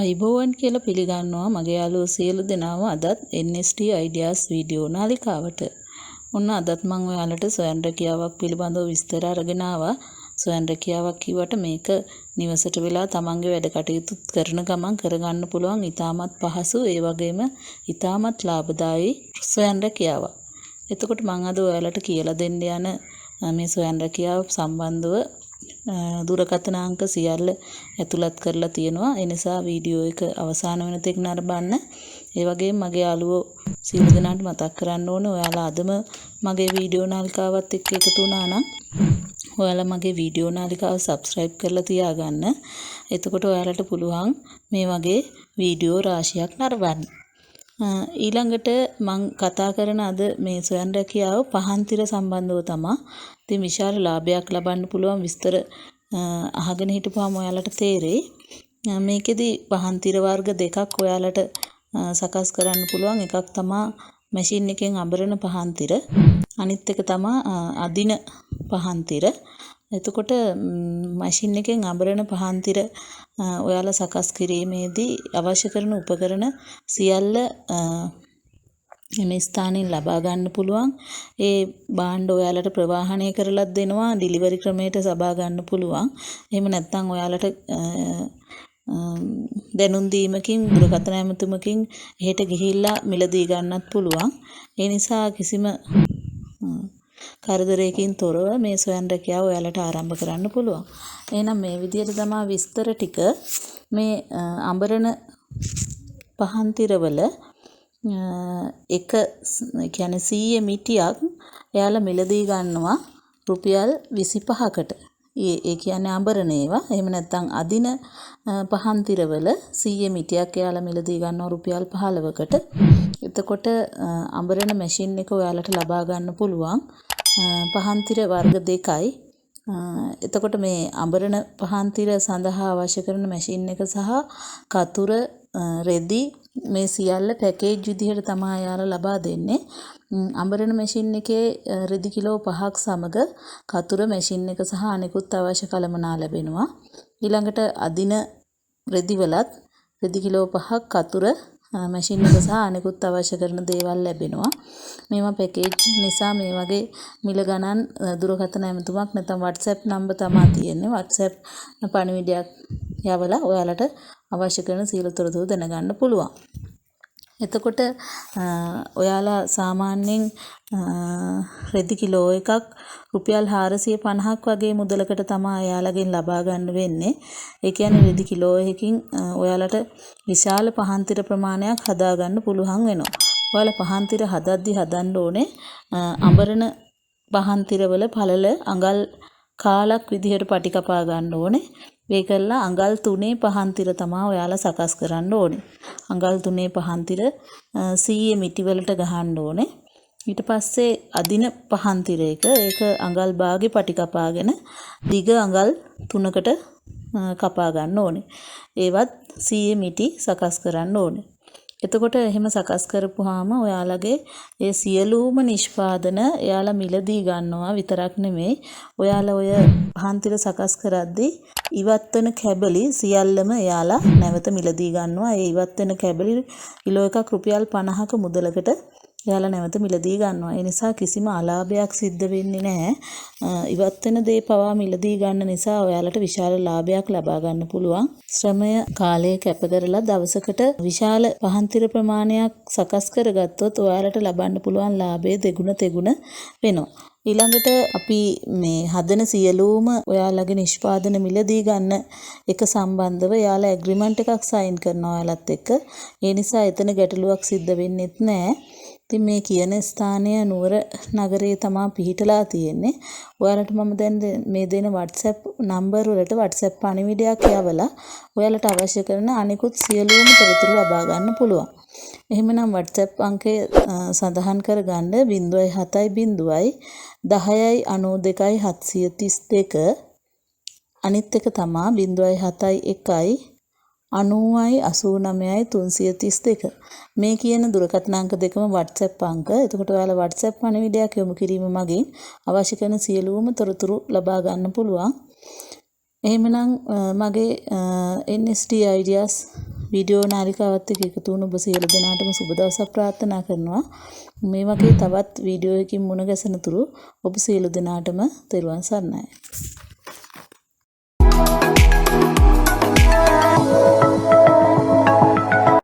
ආයිබෝවන් කියලා පිළිගන්නවා මගේ යාළුවෝ සියලු දෙනාම අදත් NST ideas වීඩියෝ නාලිකාවට. ඔන්න අදත් මම ඔයාලට සොයන් රැකියාවක් පිළිබඳව විස්තර අරගෙන ආවා. සොයන් රැකියාවක් කිව්වට මේක නිවසට වෙලා තමන්ගේ වැඩ කටයුතු කරන ගමන් කරගන්න පුළුවන් ඉතාමත් පහසු ඒ වගේම ඉතාමත් ලාභදායී සොයන් රැකියාවක්. එතකොට මම අද ඔයාලට කියලා දෙන්න යන මේ සොයන් රැකියාව සම්බන්ධව දුරකථන අංක සියල්ල ඇතුළත් කරලා තියෙනවා. ඒ නිසා වීඩියෝ එක අවසාන වෙන තෙක් නරඹන්න. ඒ වගේම මගේ යාළුවෝ සියලු දෙනාට මතක් කරන්න ඕනේ ඔයාලා අදම මගේ වීඩියෝ නාලිකාවත් එක්ක එකතු වුණා නම් ඔයාලා මගේ වීඩියෝ නාලිකාව subscribe කරලා තියාගන්න. එතකොට ඔයාලට පුළුවන් මේ වගේ වීඩියෝ රාශියක් නරඹන්න. ඊළඟට මම කතා කරන අද මේ සොයන් රැකියාව පහන්තිර සම්බන්ධව තමයි. ඉතින් විශාල ලාභයක් ලබන්න පුළුවන් විස්තර අහගෙන හිටපුවාම ඔයාලට තේරෙයි. මේකෙදි පහන්තිර වර්ග දෙකක් ඔයාලට සකස් කරන්න පුළුවන්. එකක් තමයි මැෂින් එකෙන් අඹරන පහන්තිර. අනිත් එක තමයි අදින පහන්තිර. එතකොට මැෂින් එකෙන් අඹරන පහන්තිර ඔයාලා සකස් කිරීමේදී අවශ්‍ය කරන උපකරණ සියල්ල මේ ස්ථානෙන් ලබා ගන්න පුළුවන්. ඒ භාණ්ඩ ඔයාලට ප්‍රවාහනය කරලා දෙනවා. ඩිලිවරි ක්‍රමයට සබා ගන්න පුළුවන්. එහෙම නැත්නම් ඔයාලට දැනුම් දීමකින් දුරකථන ඇමතුමකින් එහෙට ගිහිල්ලා මිලදී ගන්නත් පුළුවන්. ඒ නිසා කිසිම කරදරයකින් තොරව මේ සොයන් රැකියාව ඔයාලට ආරම්භ කරන්න පුළුවන්. එහෙනම් මේ විදිහට තමයි විස්තර ටික මේ අඹරන පහන්තිරවල එක කියන්නේ 100 මිටියක් එයාලා මිලදී ගන්නවා රුපියල් 25කට. ඒ කියන්නේ අඹරන ඒවා. එහෙම නැත්නම් අදින පහන්තිරවල 100 මිටියක් එයාලා මිලදී ගන්නවා රුපියල් 15කට. එතකොට අඹරන මැෂින් එක ඔයාලට ලබා ගන්න පුළුවන් පහන්තිර වර්ග දෙකයි. එතකොට මේ අඹරන පහන්තිර සඳහා අවශ්‍ය කරන මැෂින් එක සහ කතුර රෙදි මේ සියල්ල පැකේජ් විදිහට තමයි යාලා ලබා දෙන්නේ. අඹරන මැෂින් එකේ රෙදි කිලෝ 5ක් සමග කතුර මැෂින් එක සහ අනෙකුත් අවශ්‍ය කළමනා ලැබෙනවා. ඊළඟට අදින රෙදි වලත් රෙදි කිලෝ 5ක් කතුර මැෂින් එක සහ අනෙකුත් අවශ්‍ය කරන දේවල් ලැබෙනවා. මේවා පැකේජ් නිසා මේ වගේ මිල ගණන් දුරකථන ඇමතුමක් නැත්නම් WhatsApp නම්බර් තමයි තියෙන්නේ. WhatsApp පණිවිඩයක් යවලා ඔයාලට අවශ්‍ය කරන සියලු තොරතුරු දැනගන්න පුළුවන්. එතකොට ඔයාලා සාමාන්‍යයෙන් රෙදි කිලෝ එකක් රුපියල් 450ක් වගේ මුදලකට තමයි ඔයාලගෙන් ලබා ගන්න වෙන්නේ. ඒ කියන්නේ රෙදි කිලෝ එකකින් ඔයාලට විශාල පහන්තිර ප්‍රමාණයක් හදා ගන්න පුළුවන් වෙනවා. ඔයාලා පහන්තිර හදද්දි හදන්න ඕනේ අඹරන පහන්තිරවල පළල අඟල් කාලක් විදිහට පටි කපා ගන්න ඕනේ. මේ කරලා අඟල් 3 පහන්තිර තමයි ඔයාලා සකස් කරන්න ඕනේ. අඟල් 3 පහන්තිර 100 මිටි වලට ගහන්න ඕනේ. ඊට පස්සේ අදින පහන්තිර එක ඒක අඟල් භාගේ පටි කපාගෙන දිග අඟල් 3කට කපා ගන්න ඕනේ. ඒවත් 100 මිටි සකස් කරන්න ඕනේ. එතකොට එහෙම සකස් කරපුවාම ඔයාලගේ ඒ සියලුම නිෂ්පාදන එයාලා මිලදී ගන්නවා විතරක් නෙමෙයි. ඔයාලා ඔය පහන්තිර සකස් කරද්දී ඉවත් වෙන කැබලි සියල්ලම එයාලා නැවත මිලදී ගන්නවා. ඒ ඉවත් වෙන කැබලි කිලෝ එකක් රුපියල් 50ක මුදලකට එයාලා නැවත මිලදී ගන්නවා. ඒ නිසා කිසිම අලාභයක් සිද්ධ වෙන්නේ නැහැ. ඉවත් වෙන දේ පවා මිලදී ගන්න නිසා ඔයාලට විශාල ලාභයක් ලබා ගන්න පුළුවන්. ශ්‍රමය කාලය කැප කරලා දවසකට විශාල පහන්තිර ප්‍රමාණයක් සකස් කරගත්තොත් ඔයාලට ලබන්න පුළුවන් ලාභය දෙගුණ තෙගුණ වෙනවා. ඊළඟට අපි මේ හදන සියලුම ඔයාලගේ නිෂ්පාදන මිලදී ගන්න එක සම්බන්ධව යාලා ඇග්‍රීමන්ට් එකක් සයින් කරනවා ඔයාලත් එක්ක. ඒ නිසා එතන ගැටලුවක් සිද්ධ වෙන්නෙත් නැහැ. ඉතින් මේ කියන ස්ථානය නුවර නගරයේ තමයි පිහිටලා තියෙන්නේ. ඔයාලට මම දැන් මේ දෙන WhatsApp නම්බර් වලට WhatsApp පණිවිඩයක් යවලා ඔයාලට අවශ්‍ය කරන අනිකුත් සියලුම තොරතුරු ලබා ගන්න පුළුවන්. එහෙමනම් WhatsApp අංකය සඳහන් කරගන්න 070 10යි 92යි 732. අනිත් එක තමයි 071යි 90යි 89යි 332. මේ කියන දුරකථන අංක දෙකම WhatsApp අංක. එතකොට ඔයාලා WhatsApp පණිවිඩයක් යොමු කිරීම මගින් අවශ්‍ය කරන සියලුම තොරතුරු ලබා ගන්න පුළුවන්. එහෙමනම් මගේ NST ideas වීඩියෝ නාලිකාවත් එක්ක එකතු වුණු ඔබ සියලු දෙනාටම සුබ දවසක් ප්‍රාර්ථනා කරනවා. මේ වගේ තවත් වීඩියෝ එකකින් මුණ ගැසෙන තුරු ඔබ සියලු දෙනාටම තෙරුවන් සරණයි.